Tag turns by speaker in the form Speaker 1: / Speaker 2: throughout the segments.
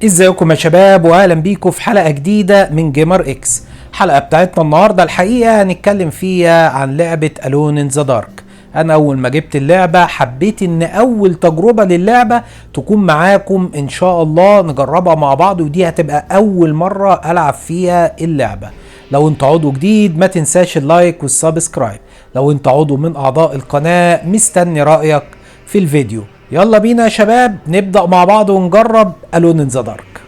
Speaker 1: ازيكم يا شباب واهلا بيكم في حلقة جديدة من جيمر اكس. الحلقة بتاعتنا النهاردة الحقيقة هنتكلم فيها عن لعبة الون ان ذا دارك. انا اول ما جبت اللعبة حبيت ان اول تجربة للعبة تكون معاكم ان شاء الله نجربها مع بعض، ودي هتبقى اول مرة العب فيها اللعبة. لو انت عضو جديد ما تنساش اللايك والسبسكرايب. لو انت عضو من اعضاء القناة مستني رأيك في الفيديو. يلا بينا يا شباب نبدأ مع بعض ونجرب الون ان ذا دارك.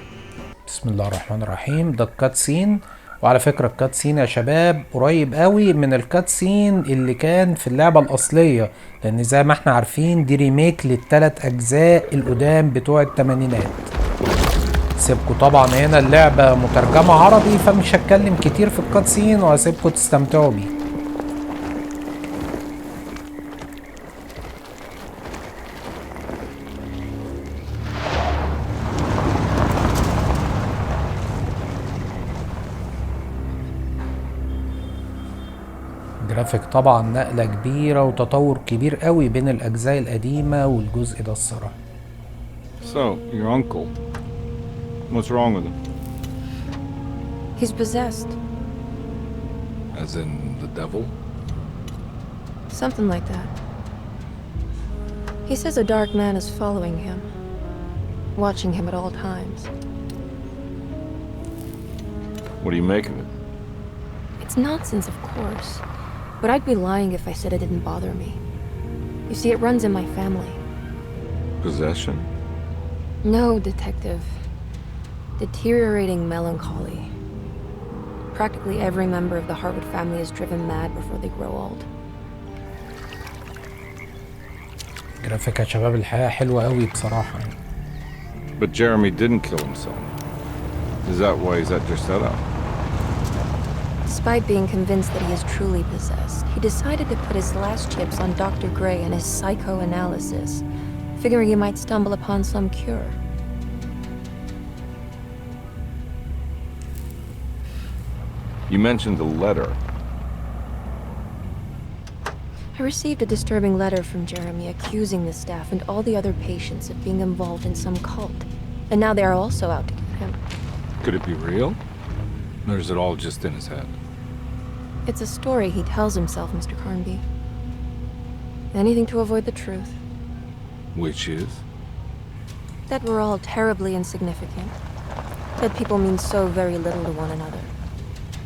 Speaker 1: بسم الله الرحمن الرحيم. ده الكات سين، وعلى فكرة الكات سين يا شباب قريب قوي من الكات سين اللي كان في اللعبة الأصلية، لأن زي ما احنا عارفين دي ريميك للثلاث أجزاء القدام بتوع التمانينات. سيبكوا طبعا هنا اللعبة مترجمة عربي فمش هتكلم كتير في الكات سين وهسيبكوا تستمتعوا بيه. جرافيك طبعا نقلة كبيرة وتطور كبير قوي بين الأجزاء القديمة والجزء ده الصراحة.
Speaker 2: So, your uncle. What's wrong with him?
Speaker 3: He's possessed.
Speaker 2: As in the devil?
Speaker 3: Something like that. He says a dark man is following him, watching him at all times.
Speaker 2: What do you make of it?
Speaker 3: It's nonsense, of course. But I'd be lying if I said it didn't bother me. You see, it runs in my family.
Speaker 2: Possession?
Speaker 3: No, detective. Deteriorating melancholy. Practically every member of the Harwood family is driven mad before they grow old.
Speaker 1: جرافيك يا شباب الحقيقة حلوة قوي بصراحة.
Speaker 2: But Jeremy didn't kill himself. Is that why he's at your setup?
Speaker 3: Despite being convinced that he is truly possessed, he decided to put his last chips on Dr. Gray and his psychoanalysis, figuring he might stumble upon some cure.
Speaker 2: You mentioned the letter.
Speaker 3: I received a disturbing letter from Jeremy accusing the staff and all the other patients of being involved in some cult. And now they are also out to get him.
Speaker 2: Could it be real? Or is it all just in his head?
Speaker 3: It's a story he tells himself, Mr. Carnby. Anything to avoid the truth.
Speaker 2: Which is?
Speaker 3: That we're all terribly insignificant. That people mean so very little to one another.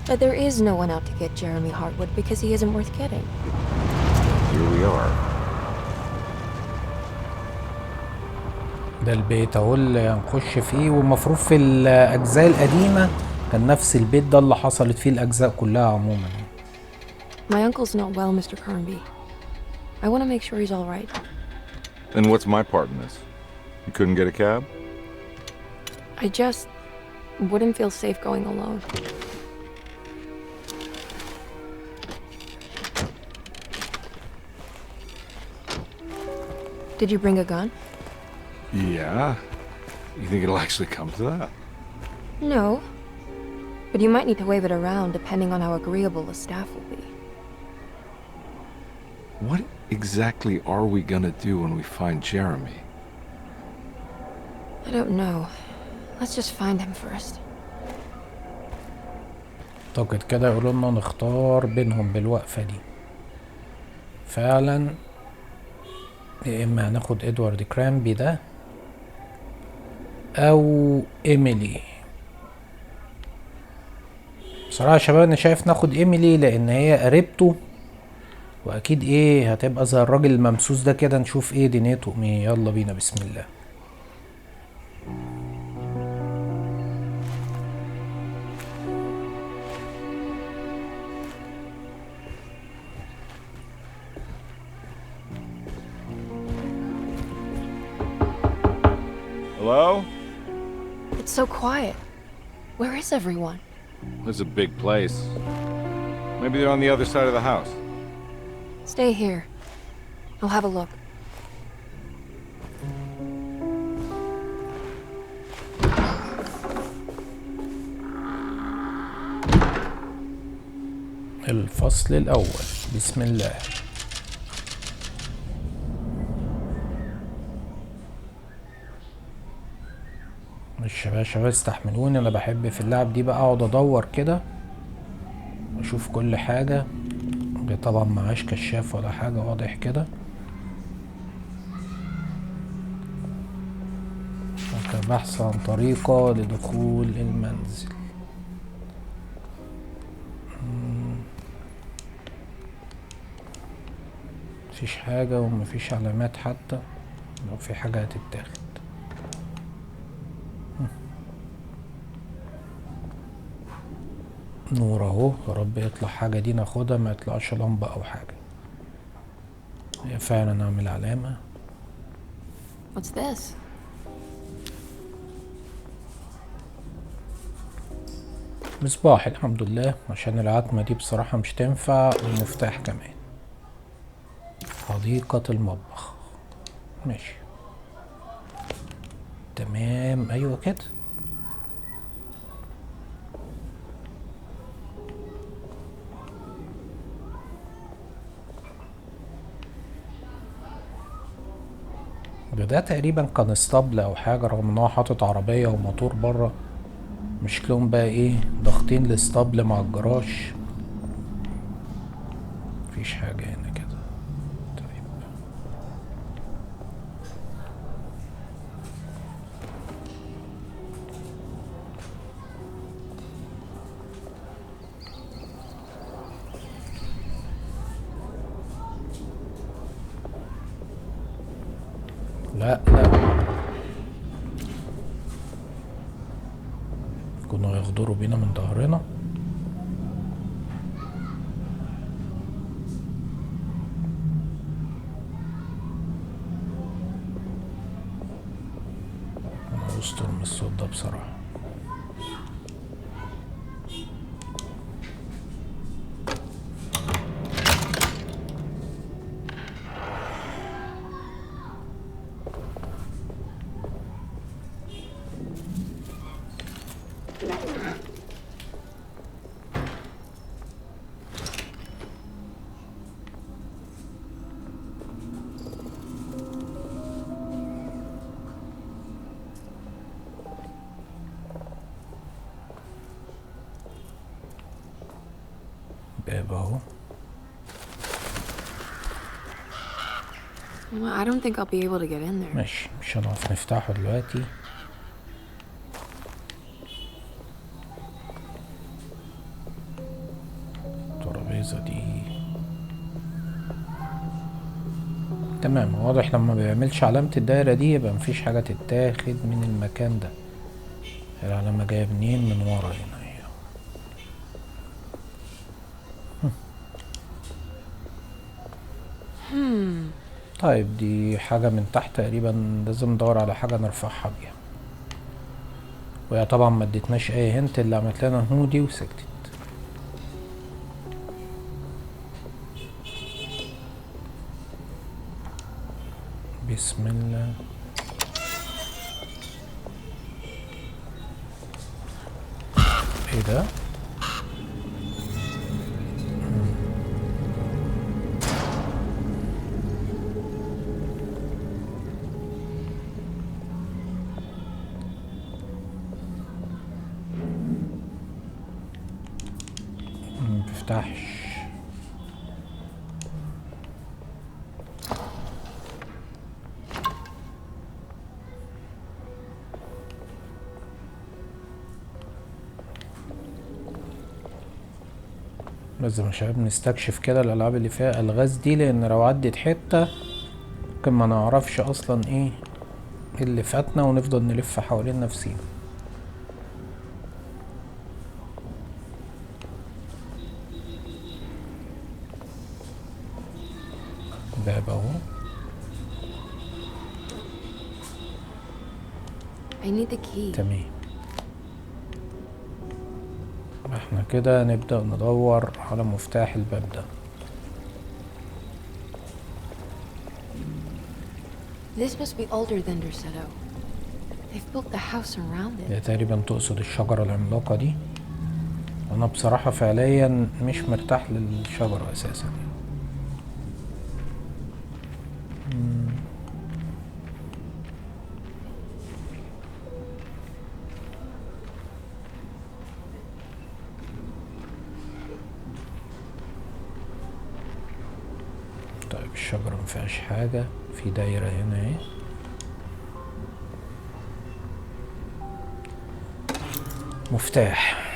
Speaker 3: That there is no one out to get Jeremy Hartwood because he isn't worth getting.
Speaker 2: Here we are.
Speaker 1: ده البيت اهو اللي هنخش فيه، والمفروض في الأجزاء القديمة كان نفس البيت ده اللي حصلت فيه الأجزاء كلها عموما.
Speaker 3: My uncle's not well, Mr. Carnby. I want to make sure he's all right.
Speaker 2: And what's my part in this? You couldn't get a cab?
Speaker 3: I just wouldn't feel safe going alone. Did you bring a gun?
Speaker 2: Yeah. You think it'll actually come to that?
Speaker 3: No. But you might need to wave it around depending on how agreeable the staff will be.
Speaker 2: What exactly are we gonna do when we find Jeremy?
Speaker 3: I don't know. Let's just find him first.
Speaker 1: اعتقد كده يقولوا لنا نختار بينهم بالوقفة دي. فعلا يا اما هناخد ادوارد كرامبي ده او ايميلي. بصراحة يا شباب انا شايف ناخد ايميلي لان هي قريبته، واكيد ايه هتبقى زي الراجل الممسوس ده كده، نشوف ايه دنيته ايه. يلا بينا بسم الله.
Speaker 2: Hello?
Speaker 3: It's so quiet. Where is everyone?
Speaker 2: This is a big place. Maybe they're on the other side of the house.
Speaker 3: Stay here. I'll have a look.
Speaker 1: الفصل الأول. بسم الله. مش يا باشا استحملوني، انا بحب في اللعب دي بقى اقعد ادور كده واشوف كل حاجة. طبعا معاش كشاف ولا حاجة، واضح كده. بحث عن طريقة لدخول المنزل. مفيش حاجة ومفيش علامات حتى لو في حاجة هتتاخد. نور اهو، يا رب يطلع حاجة دي ناخدها، ما يطلعش لمبة او حاجة. هي فعلا اعمل علامة.
Speaker 3: What's this?
Speaker 1: مصباح الحمد لله، عشان العتمة دي بصراحة مش تنفع، والمفتاح كمان. حديقة المطبخ، ماشي تمام، ايوه كده. ده تقريبا كان اسطبل او حاجة، رغم ان هو حاطط عربية وموتور بره. مش لهم بقى ايه ضاغطين الاسطبل مع الجراج. مفيش حاجة هنا كده. طيب لا كانوا يغدروا بينا من ظهرنا. انا استر من الصوت ده بصراحة. باب اهو.
Speaker 3: Well, I don't think I'll be able to get in there.
Speaker 1: ماشي، مش هنعرف نفتحه دلوقتي. الترابيزة دي تمام. واضح لما بيعملش علامة الدايرة دي يبقى مفيش حاجة تتاخد من المكان ده. العلامة جاية منين؟ من ورا هنا. طيب دي حاجة من تحت تقريبا، لازم ندور على حاجة نرفعها بيها. وهي طبعا ما ادتناش اي هنت، اللي عملت لنا هودي وسكتت. بسم الله. ايه ده؟ مبيفتحش. لازم يا شباب نستكشف كده الالعاب اللي فيها الغاز دي، لان لو عدت حتة ممكن ما نعرفش اصلا ايه اللي فاتنا، ونفضل نلف حوالين نفسينا. باب اهو.
Speaker 3: I need the key.
Speaker 1: تمام، احنا كده نبدأ ندور على مفتاح الباب ده.
Speaker 3: This must be older than Derceto. They've built the house around
Speaker 1: هي
Speaker 3: it.
Speaker 1: تقريبا تقصد الشجرة العملاقة دي. انا بصراحة فعليا مش مرتاح للشجرة اساسا. الشجرة مفيهاش حاجة، في دايرة هنا اهي. مفتاح،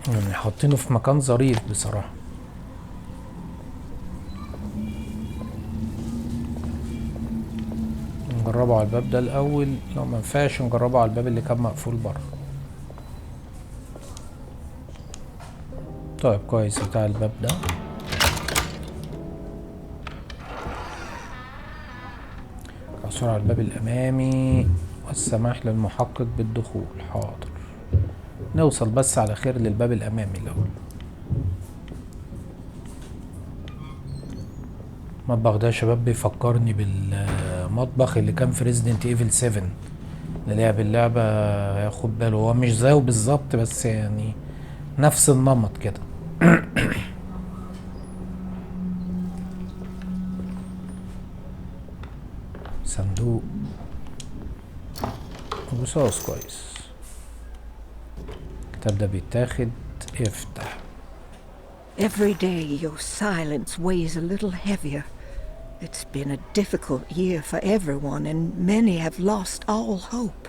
Speaker 1: يعني حاطينه في مكان ظريف بصراحة. نجربه على الباب ده الأول، لو منفعش نجربه على الباب اللي كان مقفول بره. طيب كويس، بتاع الباب ده. عثور على الباب الأمامي والسماح للمحقق بالدخول. حاضر، نوصل بس على خير للباب الأمامي الأول. المطبخ ده يا شباب بيفكرني بالمطبخ اللي كان في ريزيدنت ايفل 7 اللي لعب اللعبة، ياخد باله. هو مش زيه بالظبط بس يعني نفس النمط كده. صندوق رصاص، كويس. الكتاب ده بيتاخد. افتح.
Speaker 4: Every day your silence weighs a little heavier. It's been a difficult year for everyone, and many have lost all hope.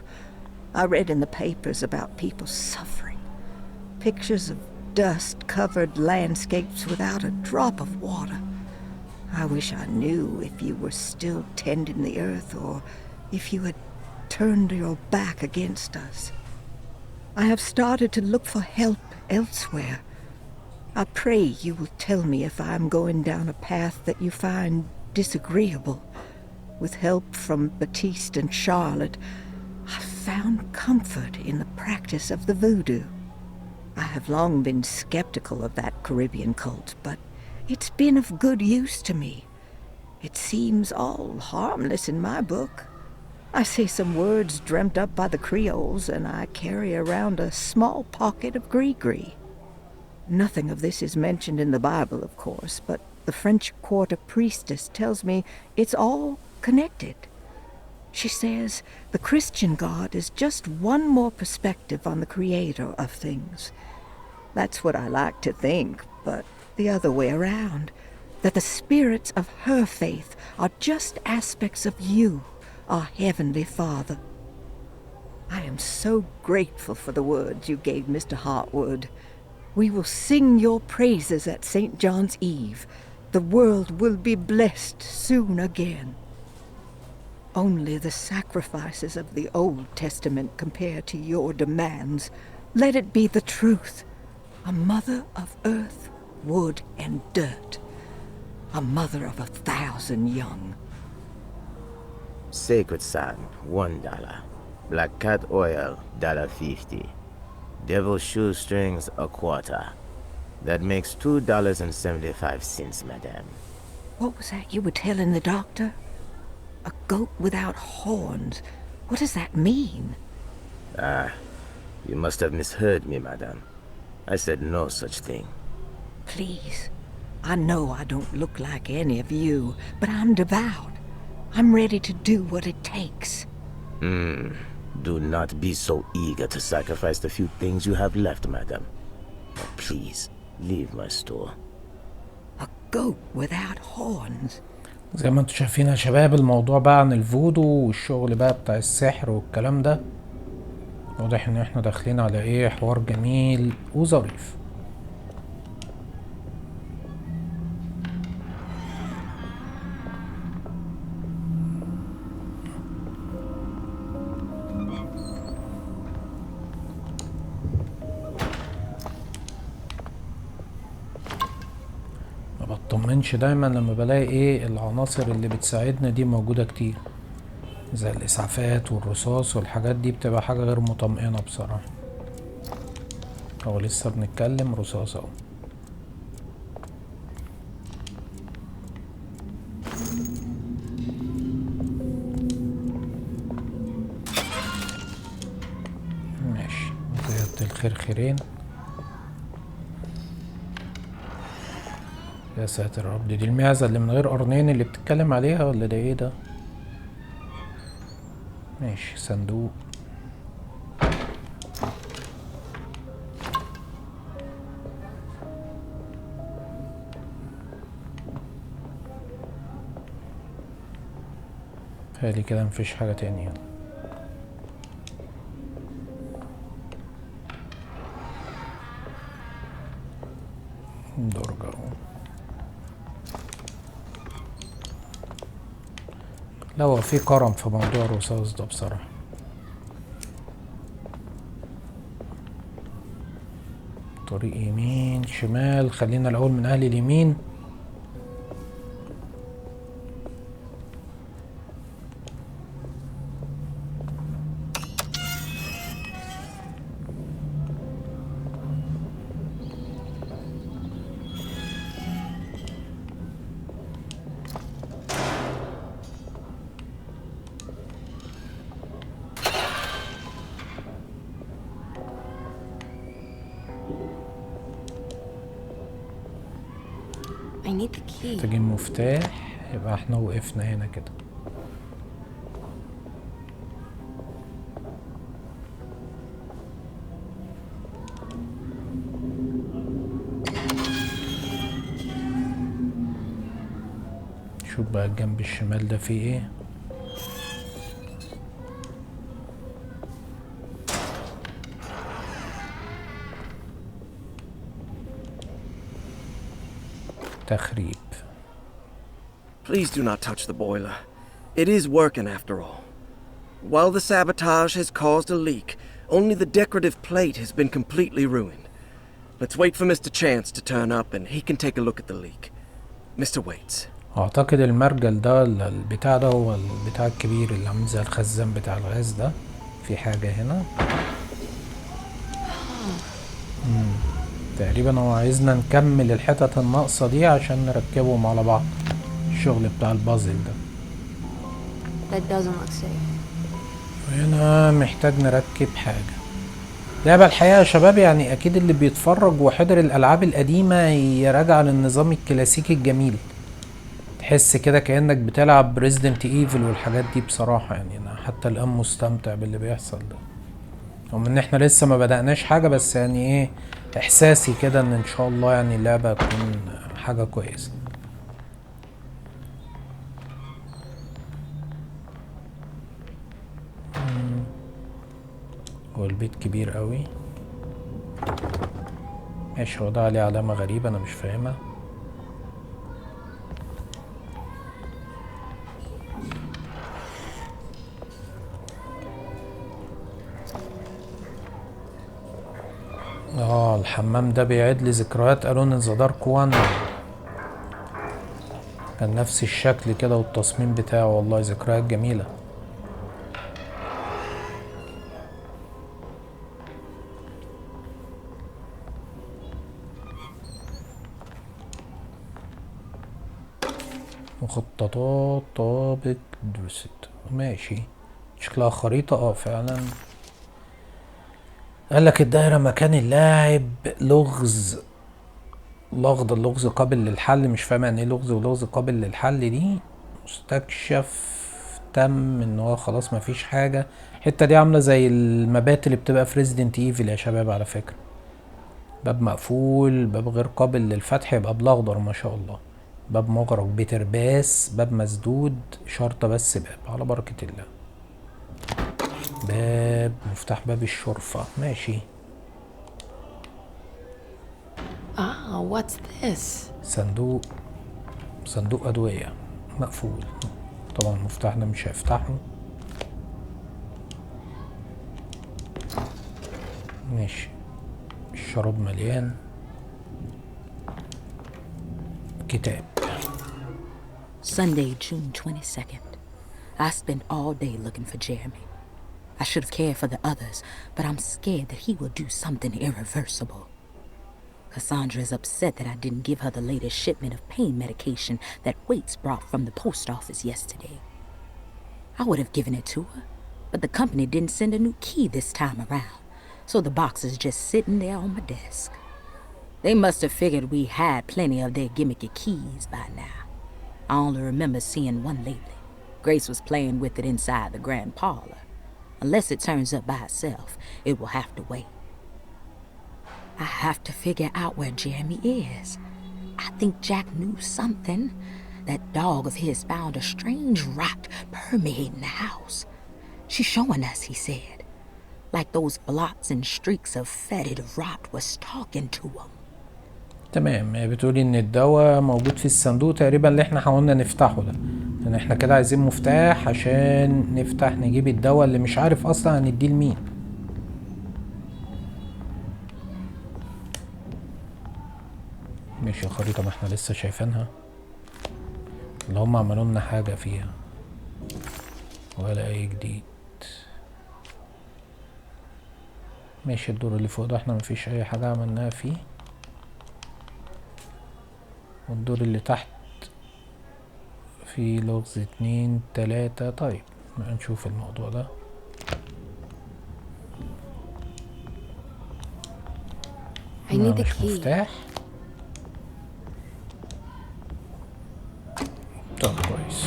Speaker 4: I read in the papers about people suffering. Pictures of dust-covered landscapes without a drop of water. I wish I knew if you were still tending the earth or if you had turned your back against us. I have started to look for help elsewhere. I pray you will tell me if I'm going down a path that you find disagreeable. With help from Baptiste and Charlotte, I've found comfort in the practice of the voodoo. I have long been skeptical of that Caribbean cult, but it's been of good use to me. It seems all harmless in my book. I say some words dreamt up by the Creoles, and I carry around a small pocket of gree-gree. Nothing of this is mentioned in the Bible, of course, but the French Quarter priestess tells me it's all connected. She says the Christian God is just one more perspective on the creator of things. That's what I like to think, but the other way around, that the spirits of her faith are just aspects of you, our Heavenly Father. I am so grateful for the words you gave Mr. Hartwood. We will sing your praises at St. John's Eve. The world will be blessed soon again. Only the sacrifices of the Old Testament compare to your demands. Let it be the truth. A mother of earth, wood, and dirt. A mother of 1,000 young.
Speaker 5: Sacred sand, $1. Black cat oil, $1.50. Devil shoestrings, a quarter. That makes $2.75, madam.
Speaker 4: What was that you were telling the doctor? A goat without horns. What does that mean?
Speaker 5: You must have misheard me, madam. I said no such thing.
Speaker 4: Please. I know I don't look like any of you, but I'm devout. I'm ready to do what it takes.
Speaker 5: Do not be so eager to sacrifice the few things you have left, madam. Now, please, leave my store.
Speaker 4: A goat without horns.
Speaker 1: زي ما انتوا شايفين يا شباب، الموضوع بقى عن الفودو والشغل بقى بتاع السحر والكلام ده. واضح ان احنا داخلين على ايه، حوار جميل وظريف. ما بطمنش دايما لما بلاقي ايه العناصر اللي بتساعدنا دي موجودة كتير، زي الاسعافات والرصاص والحاجات دي، بتبقى حاجة غير مطمئنة بصراحة. هو لسه بنتكلم رصاص اهو. ماشي، زيادة الخرخرين. يا ساتر يا رب، دي المعزة اللي من غير قرنين اللي بتتكلم عليها ولا ده ايه ده؟ ماشي، صندوق. تهيألي كده مفيش حاجة تاني يعني. درجة اهو. لا هو في كرم في موضوع الرصاص ده بصراحة. طريق يمين شمال، خلينا الأول من أهل اليمين.
Speaker 3: I need the key.
Speaker 1: محتاجين مفتاح، يبقى احنا وقفنا هنا كده. شوف بقى الجنب الشمال ده فيه ايه. تخريب.
Speaker 6: Please do not touch the boiler. It is working after all. While the sabotage has caused a leak, only the decorative plate has been completely ruined. Let's wait for Mr. Chance to turn up and he can take a look at the leak. Mr. Waits.
Speaker 1: اعتقد المرجل ده البتاع ده هو البتاع الكبير اللي عامل زي الخزان بتاع الغاز ده. في حاجة هنا. تقريبا هو عايزنا نكمل الحتت الناقصة دي عشان نركبهم على بعض. الشغل بتاع البازل ده.
Speaker 3: That doesn't look safe.
Speaker 1: هنا محتاج نركب حاجة. لعبة الحقيقة يا شباب يعني أكيد اللي بيتفرج وحضر الألعاب القديمة يراجع للنظام الكلاسيكي الجميل. تحس كده كأنك بتلعب ريزيدنت ايفل والحاجات دي بصراحة. يعني أنا حتى الآن مستمتع باللي بيحصل ده. رغم إن احنا لسه ما بدأناش حاجة، بس يعني ايه إحساسي كده إن شاء الله يعني اللعبة تكون حاجة كويسة. هو البيت كبير قوي. ماشي، هو ده عليه علامة غريبة أنا مش فاهمها. الحمام ده بيعيد لي ذكريات ألون إن ذا دارك 1. كان نفس الشكل كده والتصميم بتاعه، والله ذكريات جميلة. مخططات طابق درست. ماشي، شكلها خريطة فعلا. قالك الدائرة مكان اللاعب. لغز اللغز قابل للحل. مش فاهم يعني ايه لغز قابل للحل دي. مستكشف تم ان هو خلاص مفيش حاجة. الحتة دي عاملة زي المبات اللي بتبقى في ريزيدنت ايفل يا شباب على فكرة. باب مقفول، باب غير قابل للفتح يبقى بالاخضر ما شاء الله. باب مغلق بترباس، باب مسدود شرطة بس باب على بركة الله. باب مفتاح باب الشرفة. ماشي.
Speaker 3: What's this?
Speaker 1: صندوق أدوية مقفول. طبعا المفتاح ده مش هيفتحه. ماشي. الشراب مليان. كتاب.
Speaker 7: Sunday, June 22nd. I spent all day looking for Jeremy. I should have cared for the others, but I'm scared that he will do something irreversible. Cassandra is upset that I didn't give her the latest shipment of pain medication that Waits brought from the post office yesterday. I would have given it to her, but the company didn't send a new key this time around, so the box is just sitting there on my desk. They must have figured we had plenty of their gimmicky keys by now. I only remember seeing one lately. Grace was playing with it inside the grand parlor. Unless it turns up by itself, it will have to wait. I have to figure out where Jeremy is. I think Jack knew something. that dog of his found a strange rot permeating the house. She's showing us, he said, like those blots and streaks of fetid rot was talking to him.
Speaker 1: تمام، بتقولي ان الدواء موجود في الصندوق تقريبا اللي احنا حاولنا نفتحه ده، لان احنا كده عايزين مفتاح عشان نفتح نجيب الدواء اللي مش عارف اصلا هنديه لمين. ماشي، الخريطة ما احنا لسه شايفينها، اللي هم عملوا لنا حاجة فيها ولا اي جديد. ماشي، الدور اللي فوق ده احنا مفيش اي حاجة عملناها فيه، والدور اللي تحت في لغز 2 3. طيب نشوف الموضوع ده. مش مفتاح. طب كويس،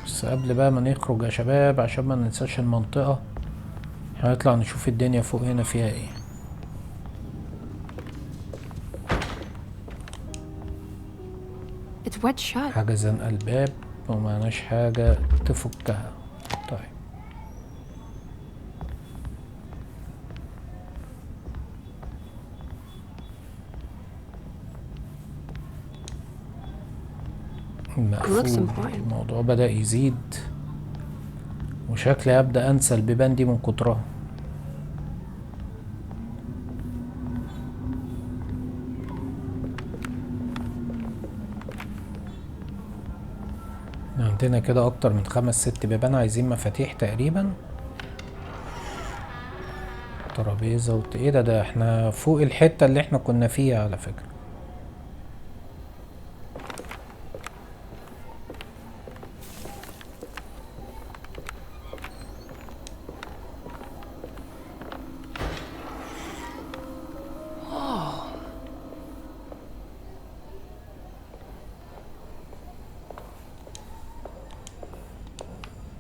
Speaker 1: بس قبل بقى ما نخرج يا شباب عشان ما ننساش المنطقة، هنطلع نشوف الدنيا فوق هنا فيها ايه. حاجة زنقة الباب ومعناش حاجة تفكها. طيب مقفول. الموضوع بدأ يزيد وشكلي هبدأ انسى البيبان دي من كترها. عندنا كده اكتر من 5 6 بيبان عايزين مفاتيح تقريبا. ترابيزة ايه ده احنا فوق الحتة اللي احنا كنا فيها على فكرة.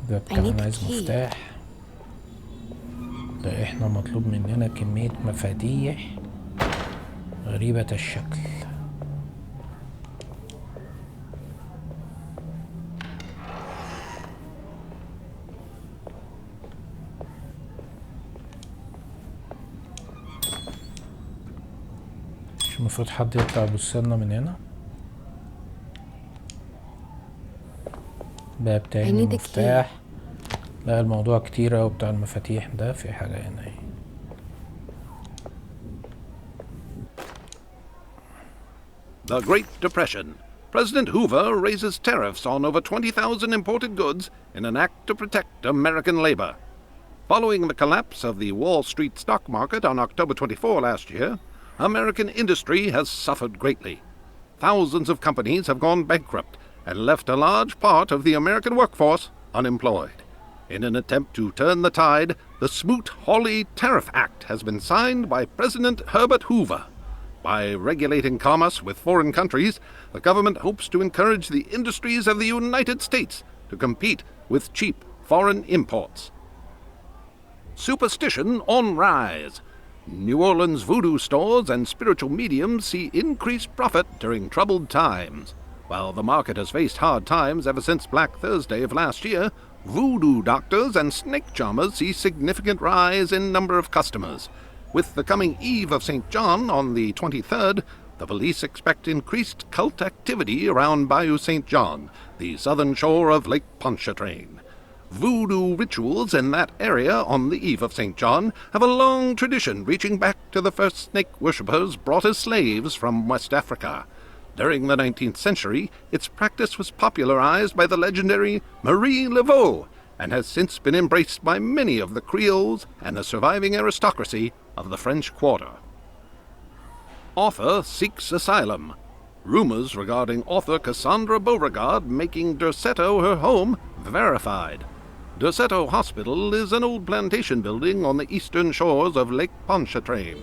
Speaker 1: ده كمان عايز مفتاح. ده احنا مطلوب مننا كمية مفاتيح غريبة الشكل. مش المفروض حد يطلع يبصلنا من هنا؟ باب تاني، مفتاح. لا الموضوع كتير اوي بتاع المفاتيح ده. في حاجة هنا اهي.
Speaker 8: The Great Depression. President Hoover raises tariffs on over 20,000 imported goods in an act to protect American labor. Following the collapse of the Wall Street stock market on October 24 last year, American industry has suffered greatly. Thousands of companies have gone bankrupt and left a large part of the American workforce unemployed. In an attempt to turn the tide, the Smoot-Hawley Tariff Act has been signed by President Herbert Hoover. By regulating commerce with foreign countries, the government hopes to encourage the industries of the United States to compete with cheap foreign imports. Superstition on rise. New Orleans voodoo stores and spiritual mediums see increased profit during troubled times. While the market has faced hard times ever since Black Thursday of last year, voodoo doctors and snake charmers see significant rise in number of customers. With the coming Eve of St. John on the 23rd, the police expect increased cult activity around Bayou St. John, the southern shore of Lake Pontchartrain. Voodoo rituals in that area on the Eve of St. John have a long tradition reaching back to the first snake worshippers brought as slaves from West Africa. During the 19th century, its practice was popularized by the legendary Marie Laveau and has since been embraced by many of the Creoles and the surviving aristocracy of the French Quarter. Author seeks asylum. Rumors regarding author Cassandra Beauregard making Derceto her home verified. Derceto Hospital is an old plantation building on the eastern shores of Lake Pontchartrain.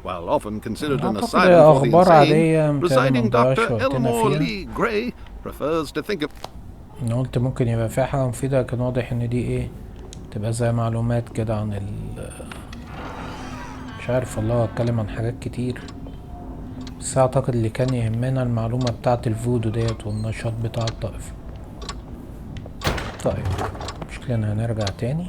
Speaker 8: While often considered an asylum for the insane, presiding Dr. Elmore Lee Gray prefers to think of...
Speaker 1: انا قلت ممكن يبقى فيها حاجة مفيدة، لكن واضح ان دي ايه، تبقى زي معلومات كده عن مش عارف والله، اتكلم عن حاجات كتير. بس اعتقد اللي كان يهمنا المعلومة بتاعة الفودو ديت والنشاط بتاع الطائفة. طيب مشكلة هنرجع تاني.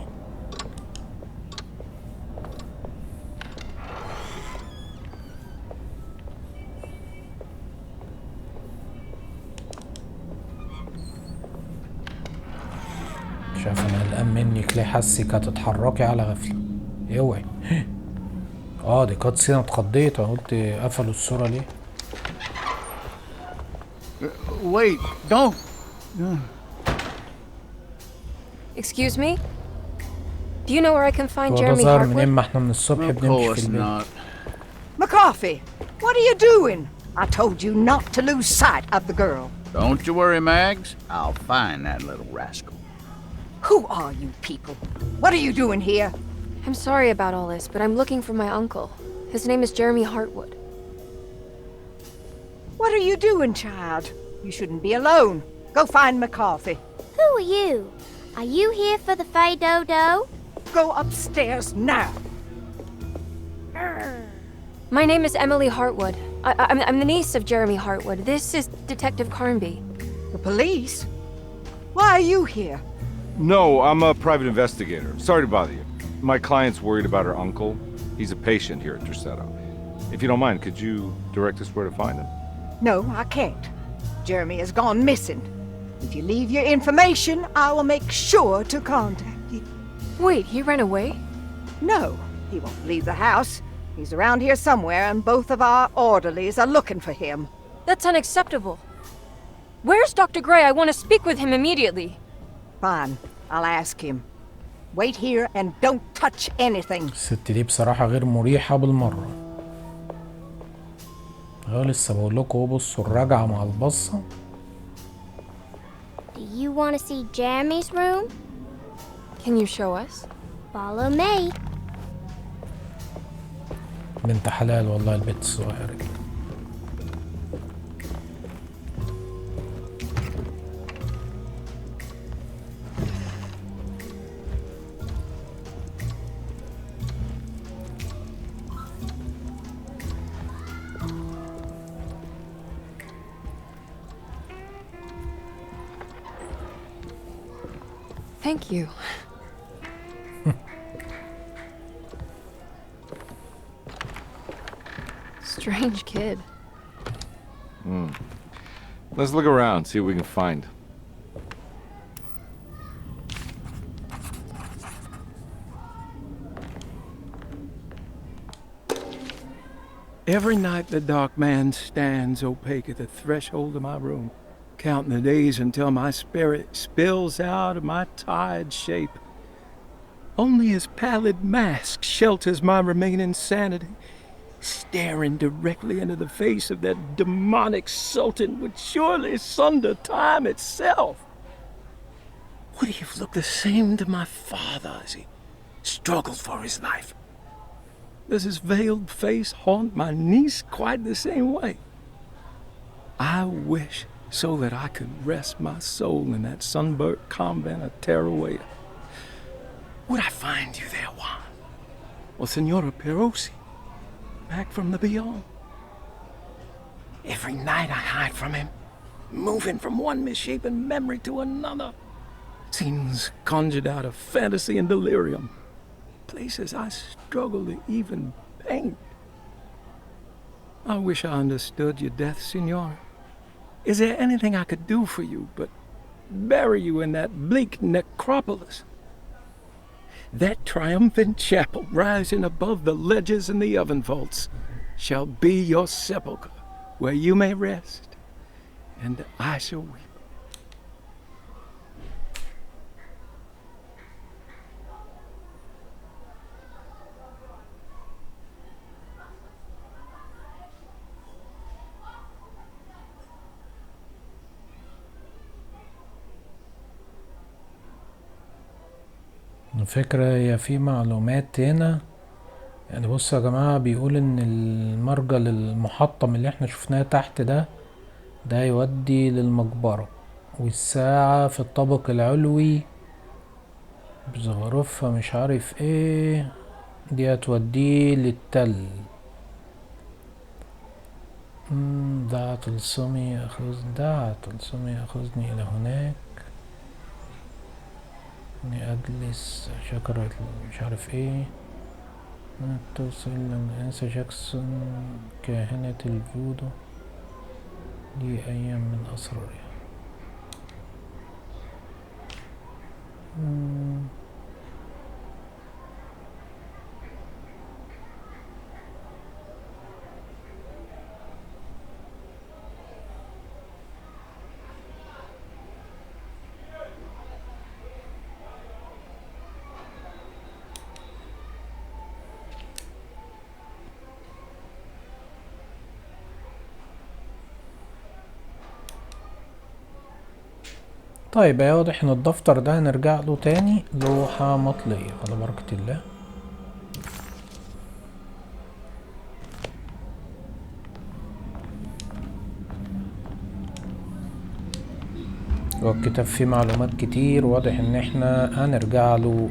Speaker 1: شايف انا قلقان منك ليه؟ حاسك هتتحركي على غفلة. اوعي. دي كانت سينة، اتخضيت. انا قلت قفلوا الصورة ليه؟
Speaker 9: Wait, don't.
Speaker 3: Excuse me? Do you know where I can find
Speaker 1: هو ده
Speaker 3: Jeremy
Speaker 1: ظاهر منين؟
Speaker 3: Hartwood?
Speaker 1: ما احنا من الصبح
Speaker 9: Of
Speaker 1: بنمشي في
Speaker 9: course
Speaker 1: البيت.
Speaker 9: not.
Speaker 4: McCarthy, what are you doing? I told you not to lose sight of the girl.
Speaker 9: Don't you worry, Mags. I'll find that little rascal.
Speaker 4: Who are you people? What are you doing here?
Speaker 3: I'm sorry about all this, but I'm looking for my uncle. His name is Jeremy Hartwood.
Speaker 4: What are you doing, child? You shouldn't be alone. Go find McCarthy.
Speaker 10: Who are you? Are you here for the Fay Dodo?
Speaker 4: Go upstairs now.
Speaker 3: My name is Emily Hartwood. I'm the niece of Jeremy Hartwood. This is Detective Carnby.
Speaker 4: The police? Why are you here?
Speaker 2: No, I'm a private investigator. Sorry to bother you. My client's worried about her uncle. He's a patient here at Dorsetto. If you don't mind, could you direct us where to find him?
Speaker 4: No, I can't. Jeremy has gone missing. If you leave your information, I will make sure to contact you.
Speaker 3: Wait, he ran away?
Speaker 4: No, he won't leave the house. He's around here somewhere, and both of our orderlies are looking for him.
Speaker 3: That's unacceptable. Where's Dr. Gray? I want to speak with him immediately.
Speaker 4: Fine, I'll ask him. Wait here and don't touch anything.
Speaker 1: الست دي بصراحة غير مريحة بالمرة. لسه بقول لكم بصوا الرجعة مع البصة.
Speaker 10: Do you want to see Jeremy's room?
Speaker 3: Can you show us?
Speaker 10: Follow me.
Speaker 1: بنت حلال والله البنت الصغيرة دي.
Speaker 3: Thank you. Strange kid.
Speaker 2: Let's look around, see what we can find.
Speaker 11: Every night the dark man stands opaque at the threshold of my room, counting the days until my spirit spills out of my tired shape. Only his pallid mask shelters my remaining sanity, staring directly into the face of that demonic sultan would surely sunder time itself. Would he have looked the same to my father as he struggled for his life? Does his veiled face haunt my niece quite the same way? I wish so that I could rest my soul in that sunburnt convent of Teruel. Would I find you there, Juan? Or Senora Perosi, back from the beyond? Every night I hide from him, moving from one misshapen memory to another. Scenes conjured out of fantasy and delirium. Places I struggle to even paint. I wish I understood your death, Signora. Is there anything I could do for you but bury you in that bleak necropolis? That triumphant chapel rising above the ledges and the oven vaults shall be your sepulchre, where you may rest, and I shall weep.
Speaker 1: الفكرة هي في معلومات هنا، يعني بصوا يا جماعة، بيقول ان المرجل المحطم اللي احنا شفناه تحت ده يودي للمقبرة، والساعة في الطابق العلوي بزخرفها مش عارف ايه دي هتوديه للتل. دع طلسمي يأخذني إلى هناك. إني أجلس شجرة مش عارف ايه. توصل للأنسة جاكسون كاهنة الفودو لي أيام من أسرارها. طيب يا واضح ان الدفتر ده هنرجع له تاني. لوحة مطلية على بركة الله. والكتاب فيه معلومات كتير، واضح ان احنا هنرجع له.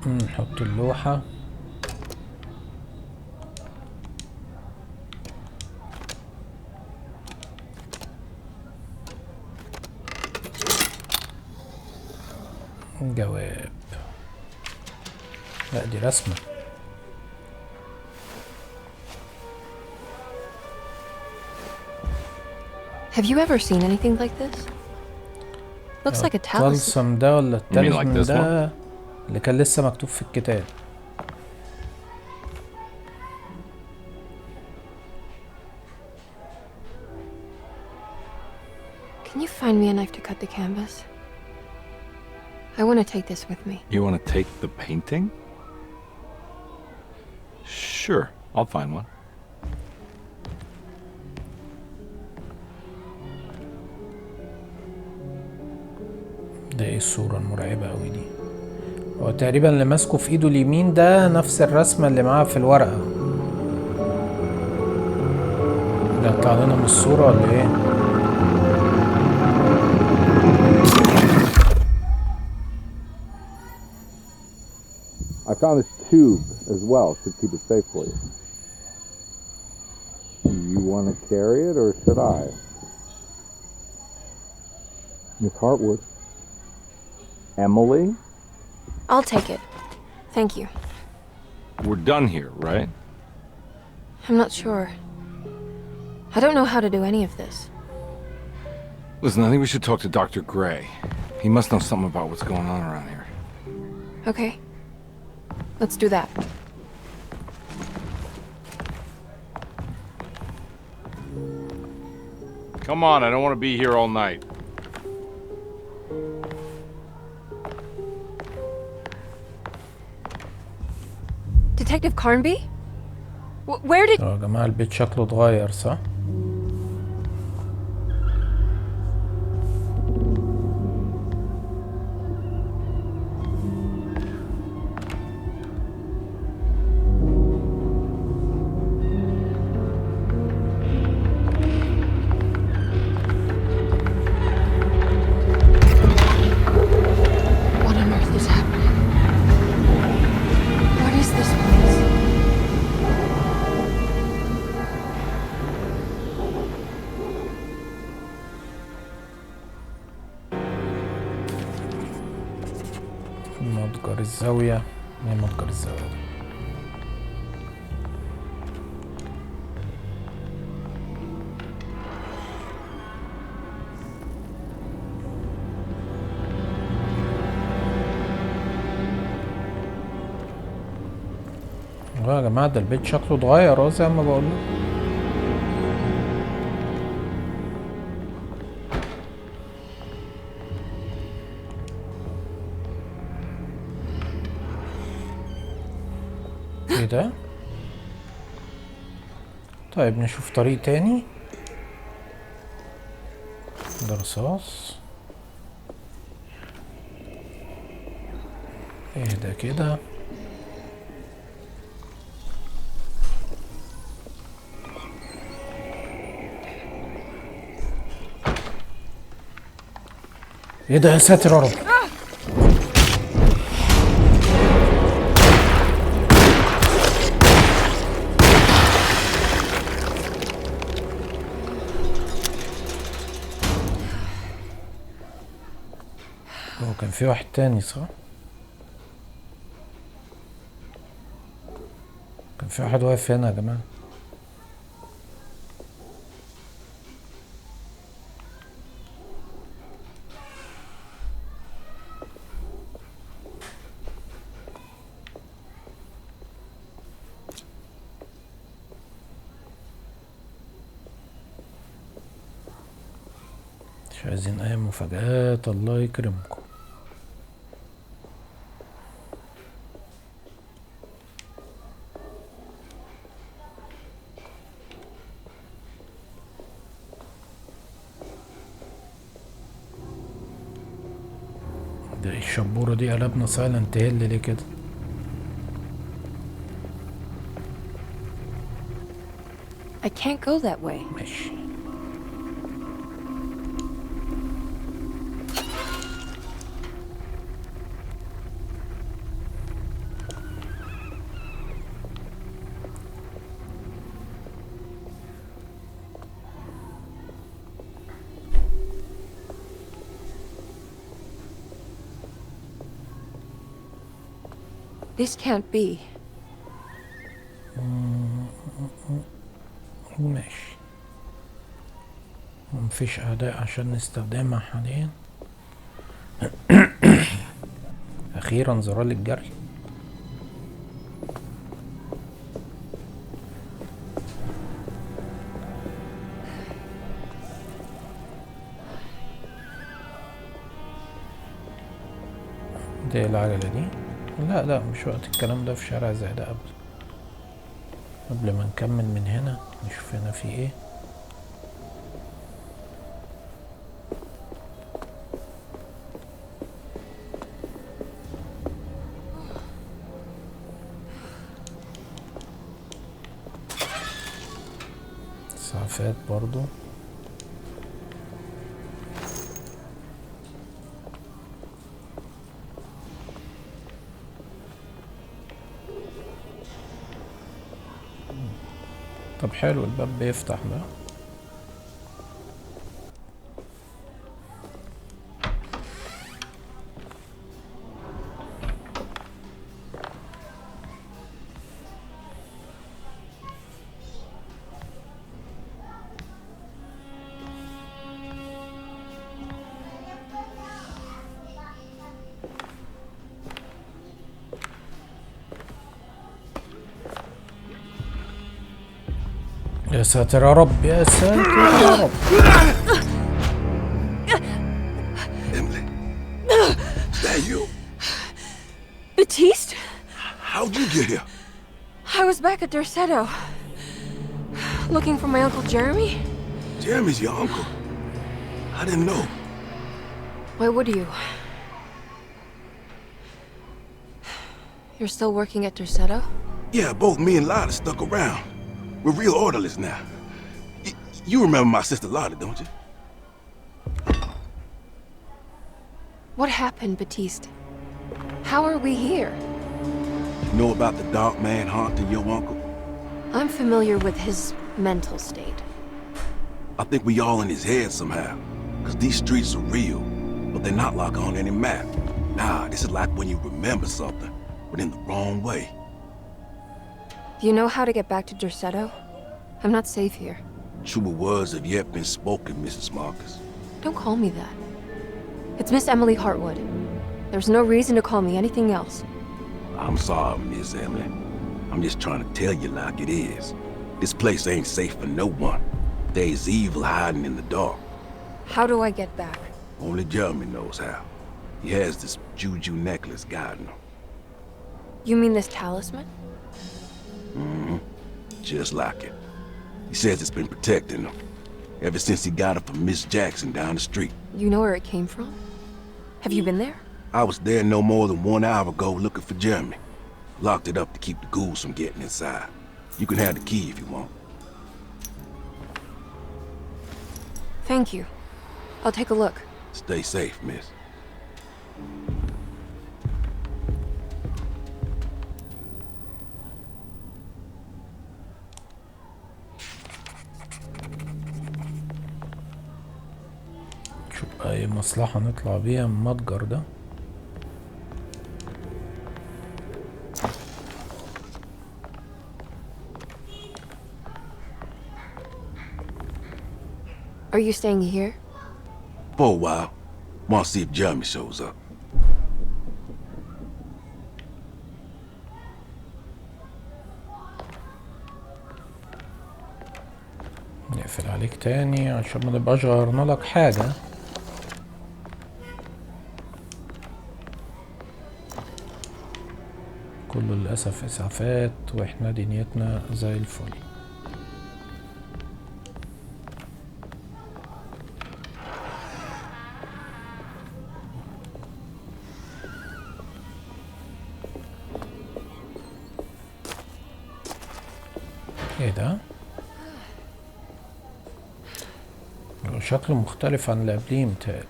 Speaker 1: نحط اللوحة. جواب. لا دي رسمة.
Speaker 3: Have you ever seen anything like this? Looks like a talisman.
Speaker 1: الطلسم ده ولا التالسمن ده اللي كان لسه مكتوب في الكتاب.
Speaker 3: Can you find me a knife to cut the canvas? I want to take this with me.
Speaker 2: You want to take the painting? Sure, I'll find one.
Speaker 1: ده ايه الصورة المرعبة اوي دي؟ هو تقريبا اللي ماسكه في ايده اليمين ده نفس الرسمة اللي معاه في الورقة. ده طلع لنا من الصورة ولا ايه؟
Speaker 2: I found this tube as well. Should keep it safe for you. Do you want to carry it or should I? Miss Hartwood. Emily?
Speaker 3: I'll take it. Thank you.
Speaker 2: We're done here, right?
Speaker 3: I'm not sure. I don't know how to do any of this.
Speaker 2: Listen, I think we should talk to Dr. Gray. He must know something about what's going on around here.
Speaker 3: Okay. Let's do that.
Speaker 2: Come on, I don't want to be here all night.
Speaker 3: Detective Carnby? Where did...
Speaker 1: يا جماعة البيت شكله اتغير صح؟
Speaker 3: What on earth is happening? What is this place?
Speaker 1: متجر الزاوية. ايه متجر الزاوية ده؟ يا جماعة ده البيت شكله اتغير اهو زي ما بقول. ايه ده؟ طيب نشوف طريق تاني. ده رصاص. اهدى كده. ايه ده يا ساتر يا رب. في واحد تاني صح؟ كان في واحد واقف هنا يا جماعة. مش عايزين اي مفاجآت الله يكرمكم. ده ايه الشبورة دي؟ قلبنا سايلنت هيل ليه كده؟
Speaker 3: I can't go that way.
Speaker 1: ماشي.
Speaker 3: This can't be.
Speaker 1: ماشي. مفيش أعداء عشان نستخدمها حاليا. أخيرا زرار الجري. دي العجلة دي. لا مش وقت الكلام ده في شارع زي ده أبدا. قبل ما نكمل من هنا نشوف هنا في ايه. اسعافات برضو. طب حلو الباب بيفتح ده. يا ساتر يا رب، يا ساتر يا رب.
Speaker 12: Emily, is that you?
Speaker 3: Baptiste?
Speaker 12: How'd you get here?
Speaker 3: I was back at Dorsetto. Looking for my Uncle Jeremy?
Speaker 12: Jeremy's your uncle. I didn't know.
Speaker 3: Why would you? You're still working at Dorsetto?
Speaker 12: Yeah, both me and Lotta stuck around. We're real orderlies now. You remember my sister Lotta, don't you?
Speaker 3: What happened, Baptiste? How are we here?
Speaker 12: You know about the dark man haunting your uncle?
Speaker 3: I'm familiar with his mental state.
Speaker 12: I think we all in his head somehow. Cause these streets are real, but they're not like on any map. Nah, this is like when you remember something, but in the wrong way.
Speaker 3: Do you know how to get back to Dorsetto? I'm not safe here.
Speaker 12: Truer words have yet been spoken, Mrs. Marcus.
Speaker 3: Don't call me that. It's Miss Emily Hartwood. There's no reason to call me anything else.
Speaker 12: I'm sorry, Miss Emily. I'm just trying to tell you like it is. This place ain't safe for no one. There's evil hiding in the dark.
Speaker 3: How do I get back?
Speaker 12: Only Jeremy knows how. He has this juju necklace guiding him.
Speaker 3: You mean this talisman?
Speaker 12: Mm-hmm. Just like it. He says it's been protecting him ever since he got it from Miss Jackson down the street.
Speaker 3: You know where it came from? Have you been there?
Speaker 12: I was there no more than 1 hour ago looking for Jeremy. Locked it up to keep the ghouls from getting inside. You can have the key if you want.
Speaker 3: Thank you. I'll take a look.
Speaker 12: Stay safe, miss.
Speaker 1: شوف اي مصلحة نطلع بيها من المتجر ده.
Speaker 3: Are you staying here?
Speaker 12: For a while. Want to see if Jeremy shows up.
Speaker 1: نقفل عليك تاني عشان ما نبقاش غيرنا لك حاجة. كله للأسف إسعافات وإحنا دنيتنا زي الفل. ايه ده؟ شكله مختلف عن اللي قبليه متهيألي.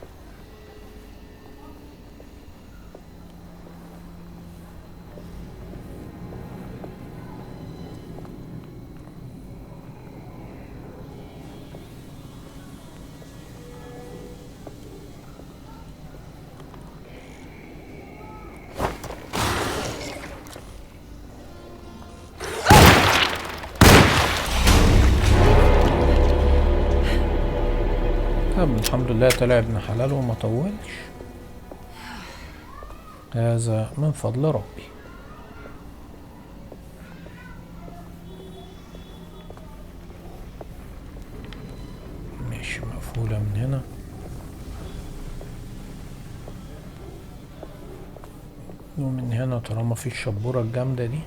Speaker 1: طب الحمد لله طلع ابن حلال وما طولش. هذا من فضل ربي. ماشي، مقفولة من هنا. ومن هنا طالما في الشبورة الجامدة دي.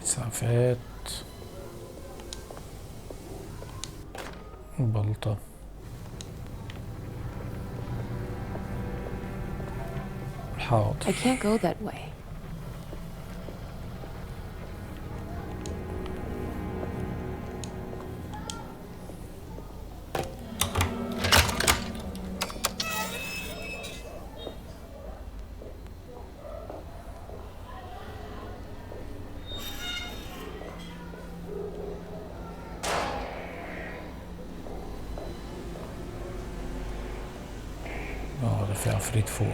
Speaker 1: إسعافات، بلطة، حاضر.
Speaker 3: I can't go that way.
Speaker 1: ده في عفريت فوق.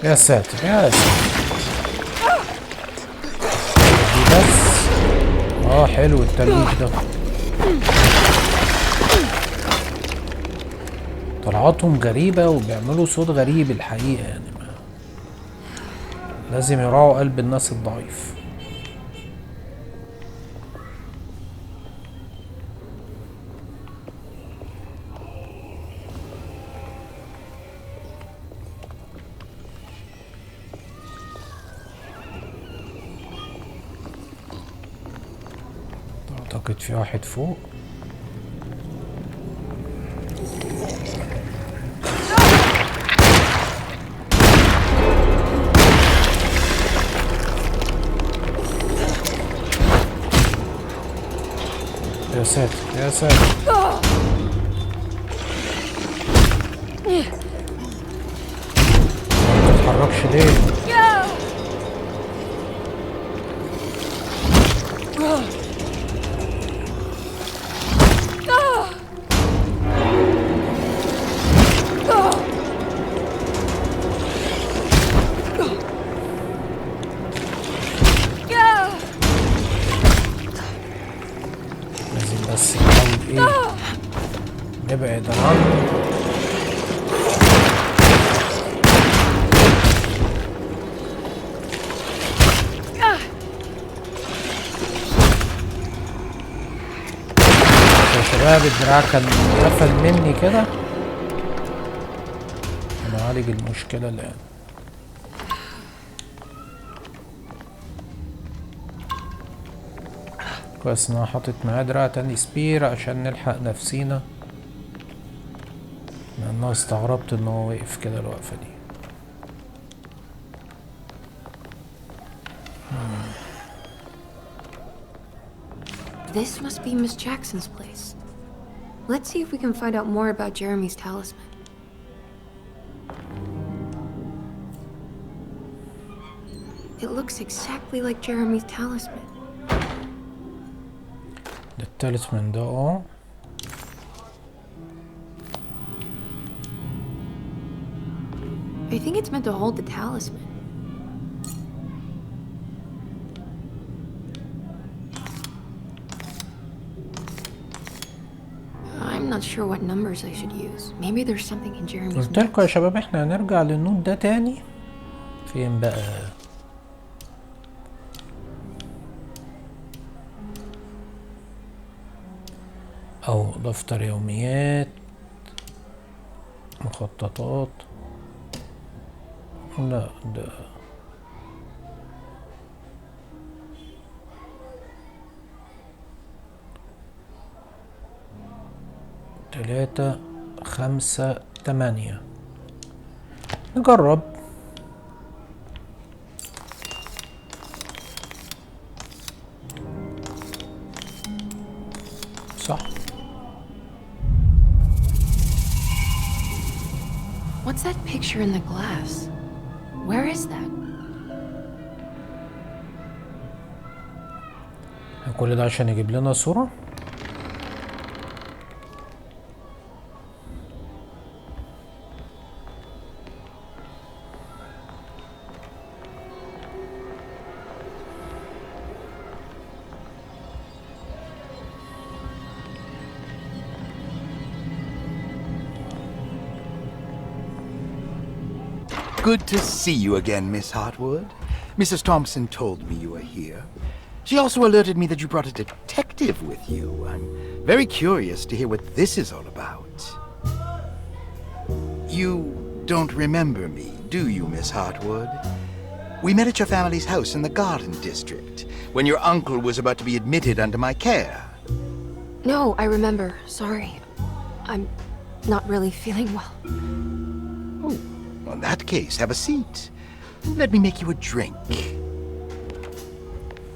Speaker 1: يا ساتر يا ساتر. دي بس. حلو التلويج ده. طلعاتهم غريبة وبيعملوا صوت غريب الحقيقة، يعني لازم يراعوا قلب الناس الضعيف. اعتقد في واحد فوق. يا ساتر يا ساتر. ما تتحركش ليه؟ بس نحاول ايه نبعد عنه. يا شباب الدراع كان قفل مني كده. انا اعالج المشكلة الان. كويس ان انا حاطط معاه دراع تاني سبير عشان نلحق نفسينا، لان انا استغربت ان هو وقف كده الوقفة دي.
Speaker 3: This must be Miss Jackson's place. Let's see if we can find out more about Jeremy's talisman. It looks exactly like Jeremy's talisman.
Speaker 1: ده التالسمان ده
Speaker 3: I think it's meant to hold the talisman. I'm not sure what numbers I should use. Maybe there's something in Jeremy's
Speaker 1: قلت لكم يا شباب احنا هنرجع للنوت ده تاني. فين بقى؟ او دفتر يوميات، مخططات. لا ده تلاتة خمسة تمانية. نجرب. صح.
Speaker 3: What's that picture in the glass? Where is that?
Speaker 1: كل ده عشان يجيب لنا صورة.
Speaker 13: Good to see you again, Miss Hartwood. Mrs. Thompson told me you were here. She also alerted me that you brought a detective with you. I'm very curious to hear what this is all about. You don't remember me, do you, Miss Hartwood? We met at your family's house in the Garden District, when your uncle was about to be admitted under my care.
Speaker 3: No, I remember. Sorry. I'm not really feeling well.
Speaker 13: Oh, in that case, have a seat. Let me make you a drink.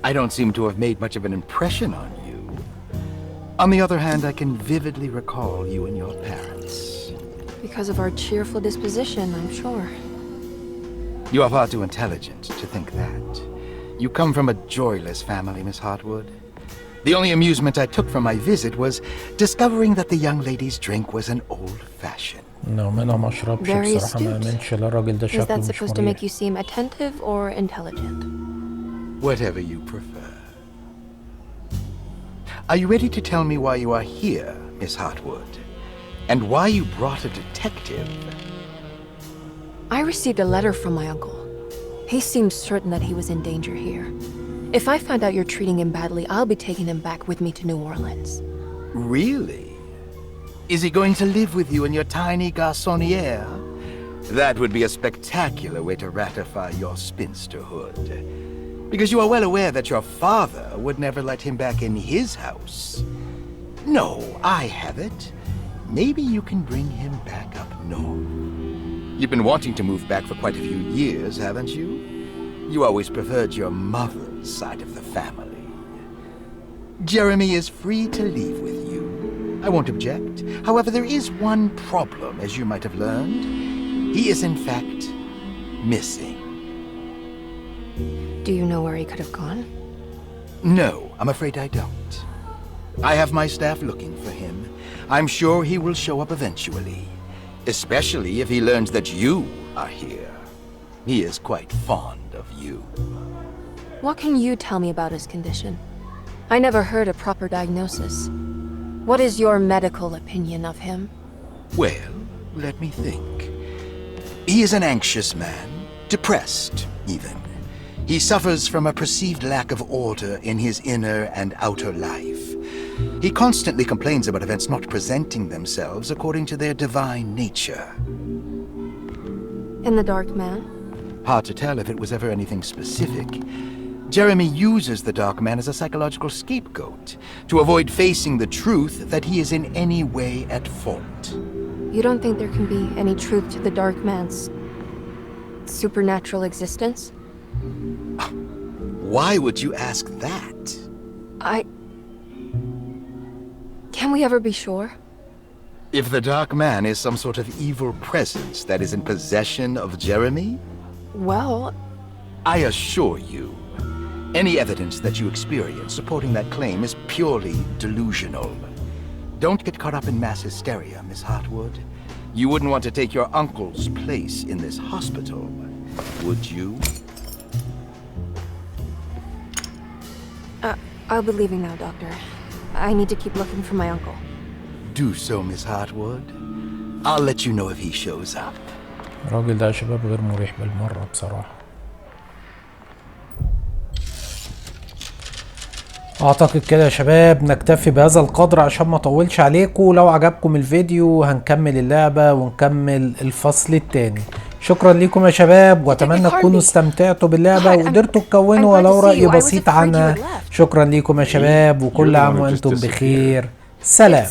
Speaker 13: I don't seem to have made much of an impression on you. On the other hand, I can vividly recall you and your parents.
Speaker 3: Because of our cheerful disposition, I'm sure.
Speaker 13: You are far too intelligent to think that. You come from a joyless family, Miss Hartwood. The only amusement I took from my visit was discovering that the young lady's drink was an old-fashioned.
Speaker 3: Very astute. Is that supposed to make you seem attentive or intelligent?
Speaker 13: Whatever you prefer. Are you ready to tell me why you are here, Miss Hartwood? And why you brought a detective?
Speaker 3: I received a letter from my uncle. He seemed certain that he was in danger here. If I find out you're treating him badly, I'll be taking him back with me to New Orleans.
Speaker 13: Really? Is he going to live with you in your tiny garçonniere? That would be a spectacular way to ratify your spinsterhood. Because you are well aware that your father would never let him back in his house. No, I have it. Maybe you can bring him back up north. You've been wanting to move back for quite a few years, haven't you? You always preferred your mother's side of the family. Jeremy is free to leave with you. I won't object. However, there is one problem, as you might have learned. He is, in fact, missing.
Speaker 3: Do you know where he could have gone?
Speaker 13: No, I'm afraid I don't. I have my staff looking for him. I'm sure he will show up eventually. Especially if he learns that you are here. He is quite fond of you.
Speaker 3: What can you tell me about his condition? I never heard a proper diagnosis. What is your medical opinion of him?
Speaker 13: Well, let me think. He is an anxious man, depressed, even. He suffers from a perceived lack of order in his inner and outer life. He constantly complains about events not presenting themselves according to their divine nature.
Speaker 3: And the Dark Man?
Speaker 13: Hard to tell if it was ever anything specific. Jeremy uses the Dark Man as a psychological scapegoat to avoid facing the truth that he is in any way at fault.
Speaker 3: You don't think there can be any truth to the Dark Man's supernatural existence?
Speaker 13: Why would you ask that?
Speaker 3: Can we ever be sure?
Speaker 13: If the Dark Man is some sort of evil presence that is in possession of Jeremy,
Speaker 3: Well,
Speaker 13: I assure you, any evidence that you experience supporting that claim is purely delusional. Don't get caught up in mass hysteria, Miss Hartwood. You wouldn't want to take your uncle's place in this hospital, would you?
Speaker 3: I'll be leaving now, Doctor. I need to keep looking for my uncle.
Speaker 13: Do so, Miss Hartwood. I'll let you know if he shows up.
Speaker 1: الراجل ده يا شباب غير مريح بالمرة بصراحة. اعتقد كده يا شباب نكتفي بهذا القدر عشان ما اطولش عليكم. لو عجبكم الفيديو هنكمل اللعبة ونكمل الفصل التاني. شكرا لكم يا شباب، واتمنى تكونوا استمتعتوا باللعبة وقدرتوا تكونوا ولو رأي بسيط عنها. شكرا لكم يا شباب، وكل عام وانتم بخير. سلام.